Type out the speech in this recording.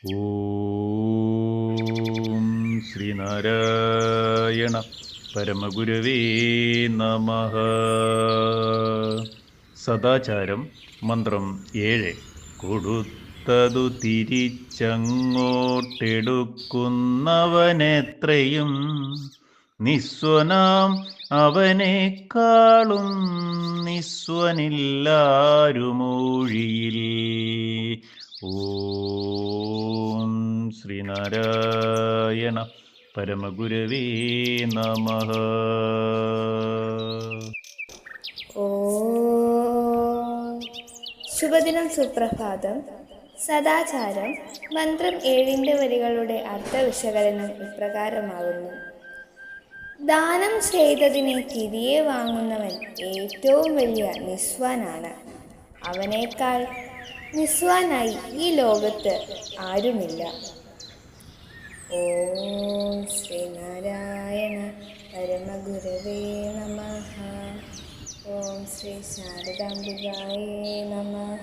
ഓം ശ്രീനാരായണ പരമഗുരവേ നമഃ. സദാചാരം മന്ത്രം 7. കൊടുത്തതു തിരിച്ചങ്ങോട്ടെടുക്കുന്നവനെത്രയും നിസ്വനാം അവനേക്കാളും നിസ്വനില്ലാരുമൂഴിയിൽ. ഓം ശ്രീനാരായണ പരമഗുരവേ നമഃ. ശുഭദിനം, സുപ്രഭാതം. സദാചാരം മന്ത്രം 7 വരികളുടെ അർത്ഥവിശകലനം ഇപ്രകാരമാകുന്നു. ദാനം ചെയ്തതിനെ തിരികെ വാങ്ങുന്നവൻ ഏറ്റവും വലിയ നിസ്വാനാണ്. അവനേക്കാൾ നിസ്വാനായി ഈ ലോകത്ത് ആരുമില്ല. ഓം ശ്രീനാരായണ പരമഗുരവേ നമഃ. ഓം ശ്രീ ശാരദാംബികായേ നമഃ.